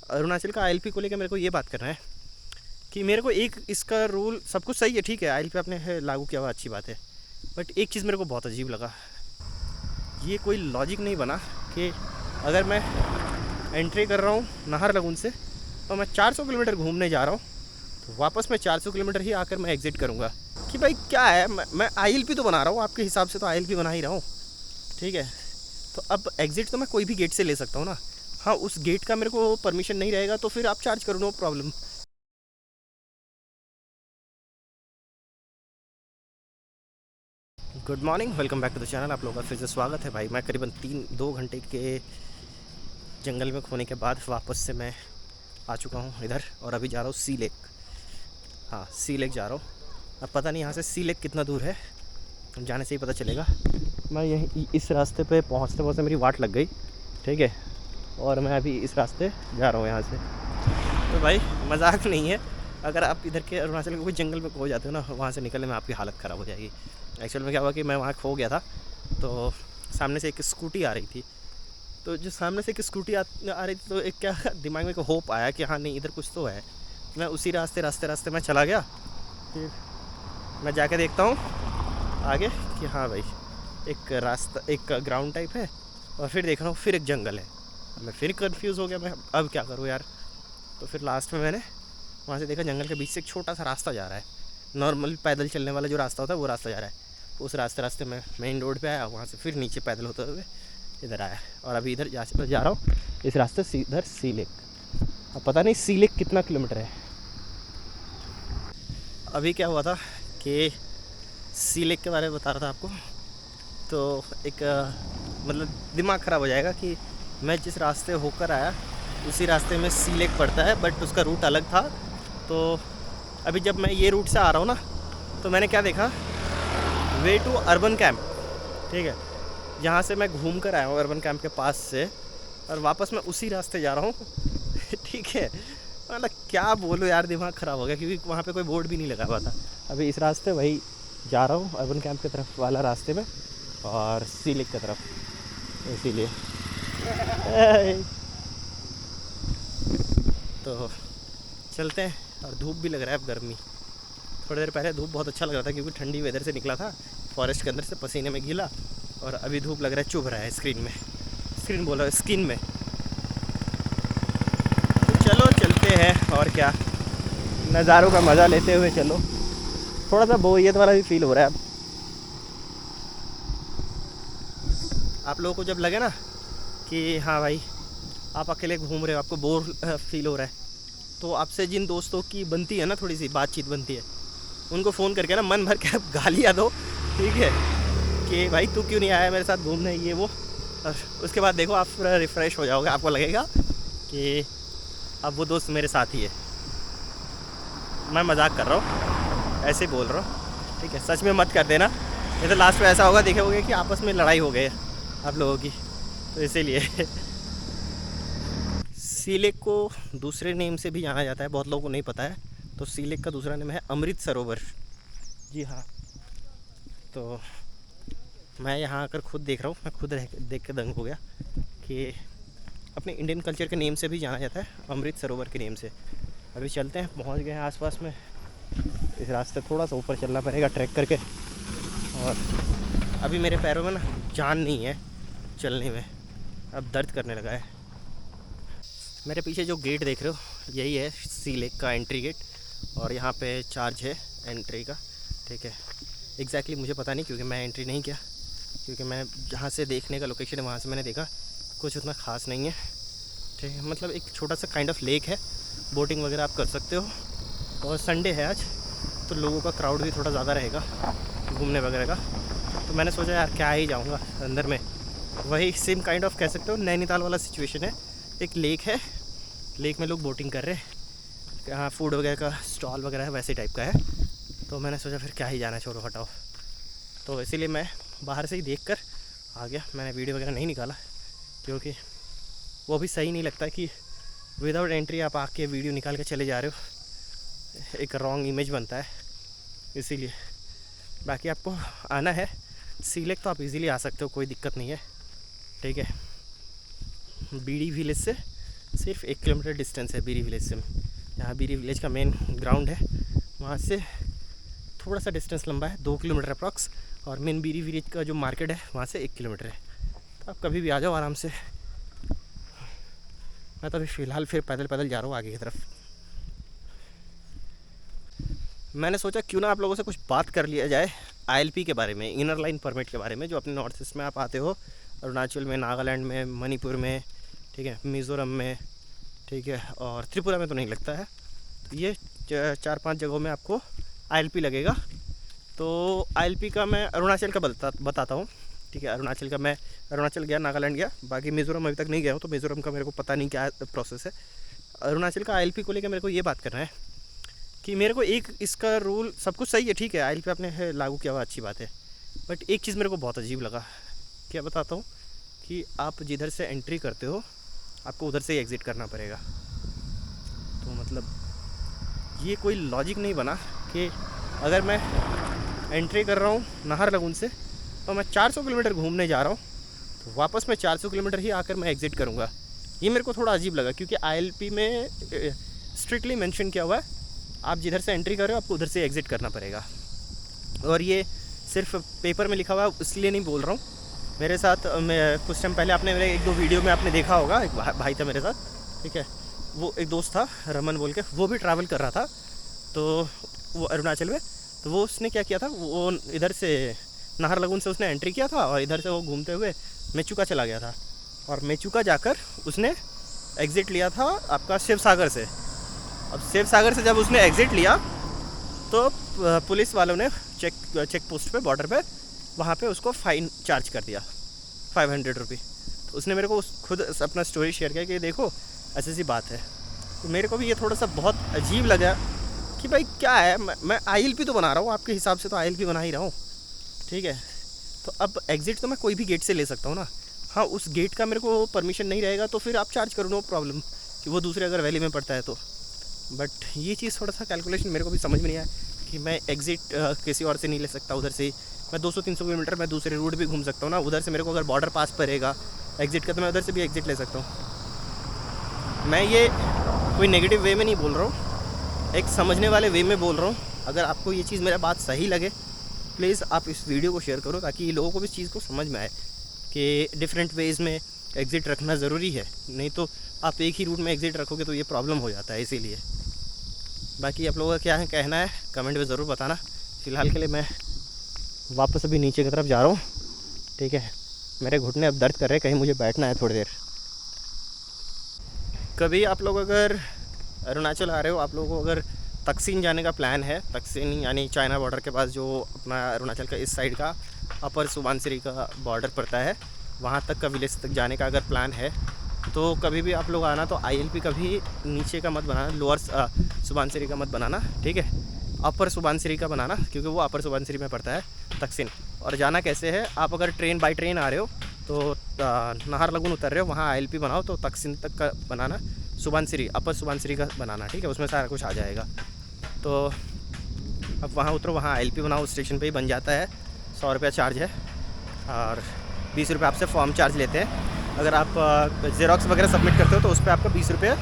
अरुणाचल का आईएलपी को लेकर मेरे को ये बात करना है कि मेरे को एक इसका रूल सब कुछ सही है, ठीक है, आईएलपी आपने लागू किया हुआ अच्छी बात है, बट एक चीज़ मेरे को बहुत अजीब लगा। ये कोई लॉजिक नहीं बना कि अगर मैं एंट्री कर रहा हूँ नाहरलगुन से तो मैं 400 किलोमीटर घूमने जा रहा हूँ, तो वापस मैं 400 किलोमीटर ही आकर मैं एग्ज़िट करूँगा। कि भाई क्या है, मैं आईएलपी तो बना रहा हूँ, आपके हिसाब से तो आईएलपी बना ही रहा हूँ, ठीक है। तो अब एग्ज़िट तो मैं कोई भी गेट से ले सकता हूँ ना। हाँ, उस गेट का मेरे को परमिशन नहीं रहेगा तो फिर आप चार्ज करो, no problem. Good morning, welcome back to the channel. आप लोगों का फिर से स्वागत है। भाई मैं करीबन 2 घंटे के जंगल में खोने के बाद वापस से मैं आ चुका हूँ इधर, और अभी जा रहा हूँ सी लेक। हाँ, सी लेक जा रहा हूँ। अब पता नहीं यहाँ से सी लेक कितना दूर है, जाने से ही पता चलेगा। मैं यहीं इस रास्ते पे पहुँचते पहुँचते मेरी वाट लग गई, ठीक है, और मैं अभी इस रास्ते जा रहा हूँ यहाँ से। तो भाई मजाक नहीं है, अगर आप इधर के अरुणाचल के कोई जंगल में खो जाते हो ना, वहाँ से निकलने में आपकी हालत ख़राब हो जाएगी। एक्चुअल में क्या हुआ कि मैं वहाँ खो गया था, तो सामने से एक स्कूटी आ रही थी। तो जो सामने से एक स्कूटी आ रही थी, तो एक क्या दिमाग में एक होप आया कि हाँ नहीं, इधर कुछ तो है। मैं उसी रास्ते मैं चला गया। फिर मैं जाके देखता हूँ आगे कि हाँ भाई एक रास्ता, एक ग्राउंड टाइप है, और फिर देख रहा हूँ फिर एक जंगल है। मैं फिर कंफ्यूज़ हो गया, मैं अब क्या करूँ यार। तो फिर लास्ट में मैंने वहाँ से देखा जंगल के बीच से एक छोटा सा रास्ता जा रहा है, नॉर्मल पैदल चलने वाला जो रास्ता होता है वो रास्ता जा रहा है। उस रास्ते में मेन रोड पे आया, वहाँ से फिर नीचे पैदल होते हुए इधर आया, और अभी इधर जा रहा हूँ इस रास्ते से इधर सी लेक। अब पता नहीं सी लेक कितना किलोमीटर है। अभी क्या हुआ था कि सी लेक के बारे में बता रहा था आपको, तो एक मतलब दिमाग ख़राब हो जाएगा कि मैं जिस रास्ते होकर आया उसी रास्ते में सी लेक पड़ता है, बट उसका रूट अलग था। तो अभी जब मैं ये रूट से आ रहा हूँ ना, तो मैंने क्या देखा, वे टू अर्बन कैंप, ठीक है, जहाँ से मैं घूम कर आया हूँ अर्बन कैंप के पास से, और वापस मैं उसी रास्ते जा रहा हूँ ठीक है। मतलब क्या बोलूँ यार, दिमाग ख़राब हो गया, क्योंकि वहाँ पे कोई बोर्ड भी नहीं लगा हुआ था। अभी इस रास्ते वही जा रहा हूँ अर्बन कैंप की तरफ वाला रास्ते में, और सी लेक की तरफ, इसीलिए तो चलते हैं। और धूप भी लग रहा है, अब गर्मी। थोड़ी देर पहले धूप बहुत अच्छा लग रहा था, क्योंकि ठंडी वेदर से निकला था फॉरेस्ट के अंदर से, पसीने में गीला, और अभी धूप लग रहा है चुभ रहा है स्क्रीन बोल रहा है, स्किन में। तो चलो चलते हैं, और क्या, नज़ारों का मज़ा लेते हुए चलो। थोड़ा सा बोरियत वाला भी फील हो रहा है अब। आप लोगों को जब लगे ना कि हाँ भाई आप अकेले घूम रहे हो, आपको बोर फील हो रहा है, तो आपसे जिन दोस्तों की बनती है ना, थोड़ी सी बातचीत बनती है, उनको फ़ोन करके ना मन भर के गालियाँ दो, ठीक है, कि भाई तू क्यों नहीं आया मेरे साथ घूमने, ये वो। और उसके बाद देखो आप पूरा रिफ़्रेश हो जाओगे, आपको लगेगा कि अब वो दोस्त मेरे साथ ही है। मैं मजाक कर रहा हूँ, ऐसे बोल रहा हूँ, ठीक है, सच में मत कर देना, नहीं तो लास्ट में ऐसा होगा, देखोगे कि आपस में लड़ाई हो गई आप लोगों की। तो इसीलिए सी लेक को दूसरे नेम से भी जाना जाता है, बहुत लोगों को नहीं पता है। तो सी लेक का दूसरा नेम है अमृत सरोवर। जी हाँ। तो मैं यहाँ आकर खुद देख रहा हूँ, मैं खुद देख के दंग हो गया कि अपने इंडियन कल्चर के नेम से भी जाना जाता है, अमृत सरोवर के नेम से। अभी चलते हैं, पहुँच गए हैं आसपास में। इस रास्ते थोड़ा सा ऊपर चलना पड़ेगा ट्रैक करके, और अभी मेरे पैरों में ना जान नहीं है चलने में, अब दर्द करने लगा है। मेरे पीछे जो गेट देख रहे हो यही है सी लेक का एंट्री गेट, और यहाँ पे चार्ज है एंट्री का, ठीक है। एग्जैक्टली मुझे पता नहीं, क्योंकि मैं एंट्री नहीं किया, क्योंकि मैं जहाँ से देखने का लोकेशन है वहाँ से मैंने देखा कुछ उतना ख़ास नहीं है, ठीक है। मतलब एक छोटा सा काइंड ऑफ लेक है, बोटिंग वगैरह आप कर सकते हो, और संडे है आज, तो लोगों का क्राउड भी थोड़ा ज़्यादा रहेगा घूमने वगैरह का। तो मैंने सोचा यार क्या ही जाऊँगा अंदर में, वही सेम काइंड ऑफ कह सकते हो नैनीताल वाला सिचुएशन है। एक लेक है, लेक में लोग बोटिंग कर रहे हैं, यहाँ फूड वगैरह का स्टॉल वगैरह है, वैसे टाइप का है। तो मैंने सोचा फिर क्या ही जाना, छोड़ो हटाओ। तो इसीलिए मैं बाहर से ही देख कर आ गया, मैंने वीडियो वगैरह नहीं निकाला, क्योंकि वो भी सही नहीं लगता कि विदाउट एंट्री आप आके वीडियो निकाल के चले जा रहे हो, एक रॉन्ग इमेज बनता है, इसीलिए। बाकी आपको आना है सी लेक तो आप इजीली आ सकते हो, कोई दिक्कत नहीं है, ठीक है। बीड़ी विलेज से सिर्फ 1 किलोमीटर डिस्टेंस है बीरी विलेज से। यहाँ बीरी विलेज का मेन ग्राउंड है, वहाँ से थोड़ा सा डिस्टेंस लंबा है, 2 किलोमीटर अप्रॉक्स। और मेन बीरी विलेज का जो मार्केट है वहाँ से 1 किलोमीटर है। तो आप कभी भी आ जाओ आराम से। मैं तो अभी फ़िलहाल फिर पैदल पैदल जा रहा हूँ आगे की तरफ। मैंने सोचा क्यों ना आप लोगों से कुछ बात कर लिया जाए ILP के बारे में, इनर लाइन परमिट के बारे में, जो अपने नॉर्थ ईस्ट में आप आते हो, अरुणाचल में, नागालैंड में, मणिपुर में, ठीक है, मिज़ोरम में, ठीक है, और त्रिपुरा में तो नहीं लगता है। तो ये 4-5 जगहों में आपको ILP लगेगा। तो ILP का मैं अरुणाचल का बताता हूँ, ठीक है। अरुणाचल का मैं अरुणाचल गया, नागालैंड गया, बाकी मिज़ोरम अभी तक नहीं गया हूँ, तो मिज़ोरम का मेरे को पता नहीं क्या प्रोसेस है। अरुणाचल का ILP को लेकर मेरे को ये बात करना है कि मेरे को एक इसका रूल, सब कुछ सही है, ठीक है, ILP आपने लागू किया हुआ, अच्छी बात है, बट एक चीज़ मेरे को बहुत अजीब लगा। क्या बताता हूँ कि आप जिधर से एंट्री करते हो आपको उधर से ही एग्ज़िट करना पड़ेगा। तो मतलब ये कोई लॉजिक नहीं बना कि अगर मैं एंट्री कर रहा हूँ नाहरलगुन से तो मैं 400 किलोमीटर घूमने जा रहा हूँ, तो वापस मैं 400 किलोमीटर ही आकर मैं एग्ज़िट करूँगा। ये मेरे को थोड़ा अजीब लगा, क्योंकि ILP में स्ट्रिक्टली मेंशन किया हुआ है आप जिधर से एंट्री कर रहे हो आपको उधर से एग्ज़िट करना पड़ेगा। और ये सिर्फ पेपर में लिखा हुआ है इसलिए नहीं बोल रहा हूँ। मेरे साथ मैं कुछ टाइम पहले आपने मेरे 1-2 वीडियो में आपने देखा होगा, एक भाई था मेरे साथ, ठीक है, वो एक दोस्त था रमन बोल के, वो भी ट्रैवल कर रहा था, तो वो अरुणाचल में। तो वो उसने क्या किया था, वो इधर से नाहरलगुन से उसने एंट्री किया था और इधर से वो घूमते हुए मेचुका चला गया था, और मेचुका जाकर उसने एग्ज़िट लिया था आपका शिव सागर से। अब शिव सागर से जब उसने एग्ज़िट लिया तो पुलिस वालों ने चेक पोस्ट पे, बॉर्डर पे, वहाँ पे उसको फ़ाइन चार्ज कर दिया 500 रुपये। तो उसने मेरे को खुद अपना स्टोरी शेयर किया कि देखो ऐसी सी बात है। तो मेरे को भी ये थोड़ा सा बहुत अजीब लगा कि भाई क्या है, मैं ILP तो बना रहा हूँ, आपके हिसाब से तो ILP बना ही रहा हूँ, ठीक है। तो अब एग्ज़िट तो मैं कोई भी गेट से ले सकता हूँ ना। हाँ, उस गेट का मेरे को परमिशन नहीं रहेगा तो फिर आप चार्ज करो, नो प्रॉब्लम, कि वो दूसरे अगर वैली में पड़ता है तो। बट ये चीज़ थोड़ा सा कैलकुलेशन मेरे को भी समझ में नहीं आया कि मैं एग्ज़िट किसी और से नहीं ले सकता, उधर से मैं 200-300 किलोमीटर मैं दूसरे रूट भी घूम सकता हूँ ना। उधर से मेरे को अगर बॉर्डर पास पड़ेगा एग्ज़िट का तो मैं उधर से भी एग्ज़िट ले सकता हूँ। मैं ये कोई नेगेटिव वे में नहीं बोल रहा हूँ, एक समझने वाले वे में बोल रहा हूँ। अगर आपको ये चीज़ मेरा बात सही लगे प्लीज़ आप इस वीडियो को शेयर करो, ताकि लोगों को भी इस चीज़ को समझ में आए कि डिफरेंट वेज़ में एग्ज़िट रखना ज़रूरी है। नहीं तो आप एक ही रूट में एग्ज़िट रखोगे तो ये प्रॉब्लम हो जाता है, इसीलिए। बाकी आप लोगों का क्या है कहना है कमेंट में ज़रूर बताना। फ़िलहाल के लिए मैं वापस अभी नीचे की तरफ जा रहा हूँ, ठीक है। मेरे घुटने अब दर्द कर रहे हैं, कहीं मुझे बैठना है थोड़ी देर। कभी आप लोग अगर अरुणाचल आ रहे हो, आप लोगों को अगर तकसीन जाने का प्लान है, तकसीन यानी चाइना बॉर्डर के पास जो अपना अरुणाचल का इस साइड का अपर सुबनसिरी का बॉर्डर पड़ता है, वहाँ तक का विलेज तक जाने का अगर प्लान है तो कभी भी आप लोग आना तो ILP कभी नीचे का मत बनाना, लोअर सुबनसिरी का मत बनाना, ठीक है। अपर सुबनसिरी का बनाना, क्योंकि वो अपर सुबनसिरी में पड़ता है तकसीन। और जाना कैसे है, आप अगर बाई ट्रेन आ रहे हो तो नाहरलगुन उतर रहे हो, वहाँ ILP बनाओ तो तकसीन तक का बनाना, सुबनसिरी अपर सुबनसिरी का बनाना, ठीक है, उसमें सारा कुछ आ जाएगा। तो अब वहाँ उतरो, वहाँ ILP बनाओ, स्टेशन पे ही बन जाता है। 100 रुपया चार्ज है और 20 रुपये आपसे फॉर्म चार्ज लेते हैं। अगर आप ज़ेरॉक्स वगैरह सबमिट करते हो तो उस पर आपका 20 रुपये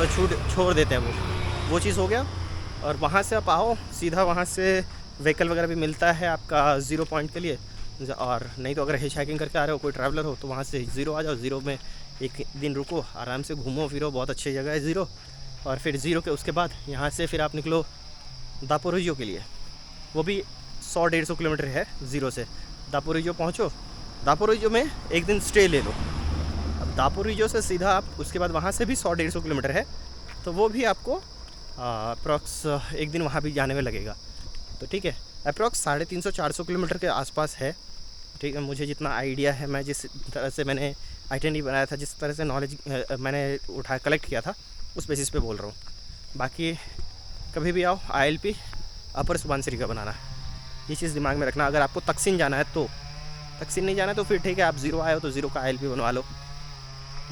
छूट छोड़ देते हैं, वो चीज़ हो गया। और वहाँ से आप आओ सीधा, वहाँ से व्हीकल वगैरह भी मिलता है आपका 0 पॉइंट के लिए। और नहीं तो अगर हिच हाइकिंग करके आ रहे हो, कोई ट्रैवलर हो, तो वहाँ से 0 आ जाओ। 0 में एक दिन रुको, आराम से घूमो फिरो, बहुत अच्छी जगह है 0। और फिर 0 के उसके बाद यहाँ से फिर आप निकलो दापोरिजो के लिए, वो भी 100-150 किलोमीटर है 0 से। दापोरिजो पहुँचो, दापोरिजो में एक दिन स्टे ले लो। अब दापोरिजो से सीधा आप उसके बाद वहाँ से भी 100-150 किलोमीटर है, तो वो भी आपको अप्रॉक्स एक दिन वहाँ भी जाने में लगेगा। तो ठीक है, अप्रॉक्स 350-400 किलोमीटर के आसपास है, ठीक है। मुझे जितना आइडिया है, मैं जिस तरह से मैंने आइटनरी बनाया था, जिस तरह से नॉलेज मैंने कलेक्ट किया था, उस बेसिस पे बोल रहा हूँ। बाकी कभी भी आओ ILP अपर सुबनसिरी का बनाना, ये चीज़ दिमाग में रखना। अगर आपको तकसीन जाना है तो, तकसीन नहीं जाना है तो फिर ठीक है, आप 0 आए हो तो 0 का ILP बनवा लो।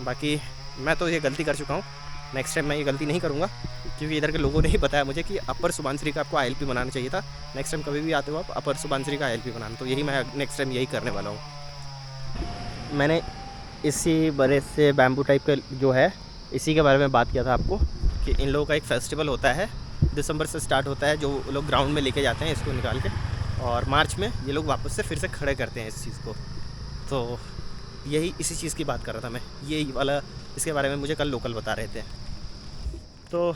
बाकी मैं तो ये गलती कर चुका हूँ, नेक्स्ट टाइम मैं ये गलती नहीं करूँगा, क्योंकि इधर के लोगों ने ही बताया मुझे कि अपर सुबनसिरी का आपको ILP बनाना चाहिए था। नेक्स्ट टाइम कभी भी आते हो आप अपर सुबनसिरी का ILP बनाना, तो यही मैं नेक्स्ट टाइम यही करने वाला हूँ। मैंने इसी बड़े से बैम्बू टाइप का जो है इसी के बारे में बात किया था आपको कि इन लोगों का एक फेस्टिवल होता है, दिसंबर से स्टार्ट होता है, जो लोग ग्राउंड में लेके जाते हैं इसको निकाल के, और मार्च में ये लोग वापस से फिर से खड़े करते हैं इस चीज़ को। तो यही इसी चीज़ की बात कर रहा था मैं, ये वाला इसके बारे में मुझे कल लोकल बता रहे थे। तो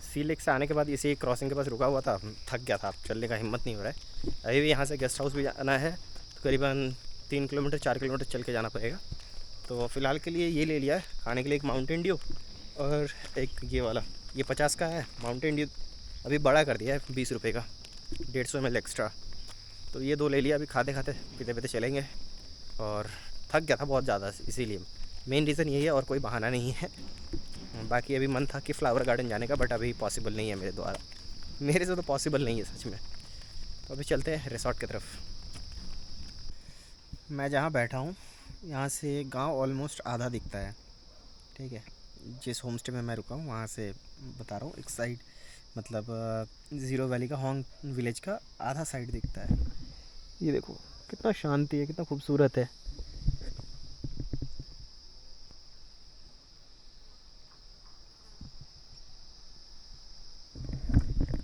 सी लेक से आने के बाद इसी क्रॉसिंग के पास रुका हुआ था, थक गया था, अब चलने का हिम्मत नहीं हो रहा है। अभी भी यहाँ से गेस्ट हाउस भी जाना है, तो करीबन 3 किलोमीटर 4 किलोमीटर चल के जाना पड़ेगा। तो फ़िलहाल के लिए ये ले लिया है खाने के लिए, एक माउंटेन ड्यू और एक ये वाला, ये 50 का है माउंटेन ड्यू, अभी बड़ा कर दिया है 20 रुपये का, 150 ml एक्स्ट्रा। तो ये 2 ले लिया, अभी खाते खाते पीते पीते चलेंगे। और थक गया था बहुत ज़्यादा, इसीलिए मेन रीज़न यही है, और कोई बहाना नहीं है। बाकी अभी मन था कि फ्लावर गार्डन जाने का, बट अभी पॉसिबल नहीं है मेरे द्वारा, मेरे से तो पॉसिबल नहीं है सच में। तो अभी चलते हैं रिसॉर्ट की तरफ। मैं जहाँ बैठा हूँ यहाँ से गांव ऑलमोस्ट आधा दिखता है, ठीक है। जिस होम स्टे में मैं रुका हूँ वहाँ से बता रहा हूँ, एक साइड मतलब ज़ीरो वैली का होंग विलेज का आधा साइड दिखता है। ये देखो कितना शांति है, कितना खूबसूरत है।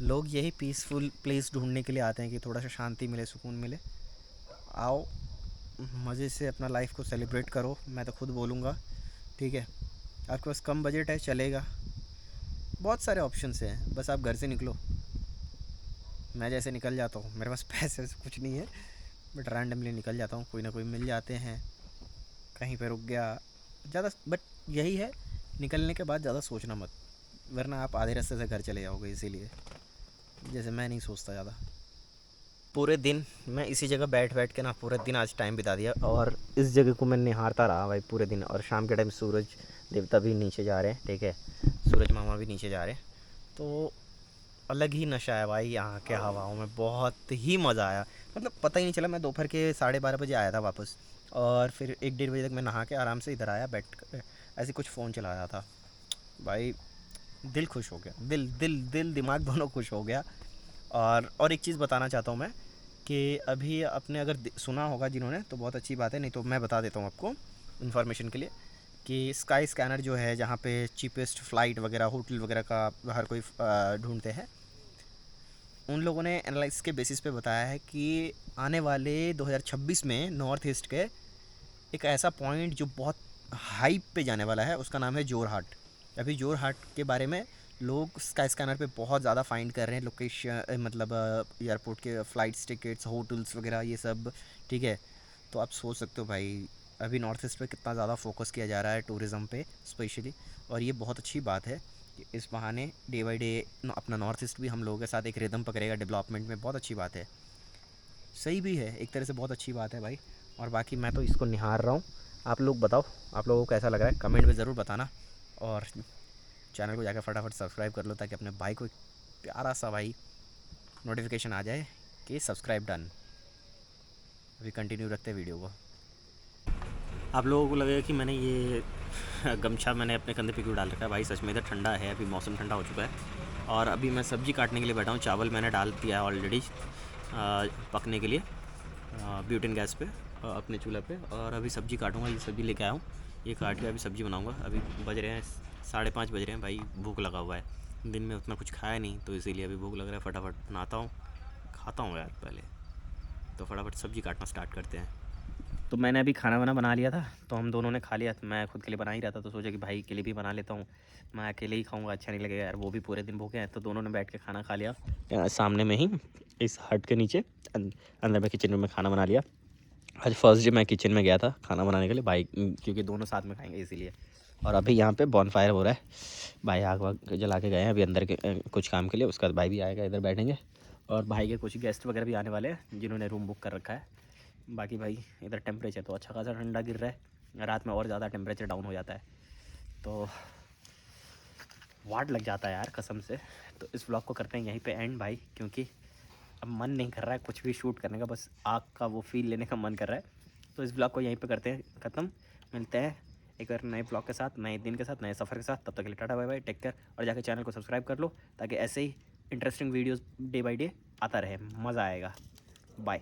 लोग यही पीसफुल प्लेस ढूंढने के लिए आते हैं कि थोड़ा सा शांति मिले, सुकून मिले। आओ मज़े से अपना लाइफ को सेलिब्रेट करो, मैं तो खुद बोलूँगा, ठीक है। आपके पास कम बजट है चलेगा, बहुत सारे ऑप्शंस हैं, बस आप घर से निकलो। मैं जैसे निकल जाता हूँ, मेरे पास पैसे से कुछ नहीं है, बट रैंडमली निकल जाता हूँ, कोई ना कोई मिल जाते हैं, कहीं पे रुक गया ज़्यादा। बट यही है, निकलने के बाद ज़्यादा सोचना मत, वरना आप आधे रास्ते से घर चले जाओगे। इसीलिए जैसे मैं नहीं सोचता ज़्यादा। पूरे दिन मैं इसी जगह बैठ बैठ के ना पूरे दिन आज टाइम बिता दिया, और इस जगह को मैं निहारता रहा भाई पूरे दिन। और शाम के टाइम सूरज देवता भी नीचे जा रहे हैं, ठीक है, सूरज मामा भी नीचे जा रहे हैं। तो अलग ही नशा है भाई यहाँ के हवाओं में, बहुत ही मज़ा आया। मतलब पता ही नहीं चला, मैं दोपहर के 12:30 बजे आया था वापस, और फिर 1-1:30 बजे तक मैं नहा के आराम से इधर आया, बैठ कर ऐसे कुछ फ़ोन चला रहा था भाई। दिल खुश हो गया, दिल दिल दिल दिमाग दोनों खुश हो गया। और एक चीज़ बताना चाहता हूँ मैं, कि अभी आपने अगर सुना होगा जिन्होंने, तो बहुत अच्छी बात है, नहीं तो मैं बता देता हूँ आपको इन्फॉर्मेशन के लिए, कि स्काई स्कैनर जो है, जहाँ पे चीपेस्ट फ़्लाइट वगैरह होटल वगैरह का हर कोई ढूंढते हैं, उन लोगों ने एनालिसिस के बेसिस पे बताया है कि आने वाले 2026 में नॉर्थ ईस्ट के एक ऐसा पॉइंट जो बहुत हाइप पे जाने वाला है, उसका नाम है जोरहाट। अभी जोरहाट के बारे में लोग स्काई स्कैनर पे बहुत ज़्यादा फाइंड कर रहे हैं, लोकेशन मतलब एयरपोर्ट के फ़्लाइट्स टिकट्स होटल्स वगैरह ये सब, ठीक है। तो आप सोच सकते हो भाई, अभी नॉर्थ ईस्ट पे कितना ज़्यादा फोकस किया जा रहा है टूरिज़्म पे स्पेशली। और ये बहुत अच्छी बात है कि इस बहाने डे बाई डे अपना नॉर्थ ईस्ट भी हम लोगों के साथ एक रिदम पकड़ेगा डेवलपमेंट में, बहुत अच्छी बात है। सही भी है एक तरह से, बहुत अच्छी बात है भाई। और बाकी मैं तो इसको निहार रहा हूँ। आप लोग बताओ, आप लोगों को कैसा लग रहा है, कमेंट में ज़रूर बताना। और चैनल को जाकर फटाफट सब्सक्राइब कर लो, ताकि अपने भाई को एक प्यारा सा भाई नोटिफिकेशन आ जाए कि सब्सक्राइब डन। अभी कंटिन्यू रखते हैं वीडियो को। आप लोगों को लगेगा कि मैंने ये गमछा मैंने अपने कंधे पे क्यों डाल रखा है। भाई सच में इधर ठंडा है, अभी मौसम ठंडा हो चुका है। और अभी मैं सब्ज़ी काटने के लिए बैठा हूँ, चावल मैंने डाल दिया है ऑलरेडी पकने के लिए ब्यूटेन गैस पे अपने चूल्हे पे। और अभी सब्ज़ी काटूँगा, ये सब्ज़ी लेके आया हूँ, ये काट के अभी सब्ज़ी बनाऊँगा। अभी बज रहे हैं 5:30 बज रहे हैं भाई, भूख लगा हुआ है, दिन में उतना कुछ खाया नहीं, तो इसीलिए अभी भूख लग रहा है। फटाफट बनाता हूँ, खाता हूँ यार पहले, तो फटाफट सब्ज़ी काटना स्टार्ट करते हैं। तो मैंने अभी खाना वाना बना लिया था, तो हम दोनों ने खा लिया। मैं खुद के लिए बना ही रहा था, तो सोचा कि भाई के लिए भी बना लेता हूँ, मैं अकेले ही खाऊंगा अच्छा नहीं लगेगा यार, वो भी पूरे दिन भूखे हैं। तो दोनों ने बैठ के खाना खा लिया सामने में ही, इस हट के नीचे अंदर में किचन में खाना बना लिया। आज फर्स्ट डे मैं किचन में गया था खाना बनाने के लिए भाई, क्योंकि दोनों साथ में खाएंगे इसीलिए। और अभी यहाँ पे बॉनफायर हो रहा है, भाई आग वाग जला के गए हैं अभी अंदर के कुछ काम के लिए। उसके बाद भाई भी आएगा, इधर बैठेंगे। और भाई के कुछ गेस्ट वगैरह भी आने वाले हैं जिन्होंने रूम बुक कर रखा है। बाकी भाई इधर टेम्परेचर तो अच्छा खासा ठंडा गिर रहा है, रात में और ज़्यादा टेम्परेचर डाउन हो जाता है, तो वाट लग जाता है यार कसम से। तो इस व्लॉग को करते हैं यहीं पे एंड भाई, क्योंकि अब मन नहीं कर रहा है कुछ भी शूट करने का, बस आग का वो फील लेने का मन कर रहा है। तो इस व्लॉग को यहीं पे करते हैं ख़त्म। मिलते हैं एक और नए व्लॉग के साथ, नए दिन के साथ, नए सफ़र के साथ। तब तक के लिए tata bye bye, take care. और जाकर चैनल को सब्सक्राइब कर लो, ताकि ऐसे ही interesting videos day by day आता रहे, मज़ा आएगा। बाय।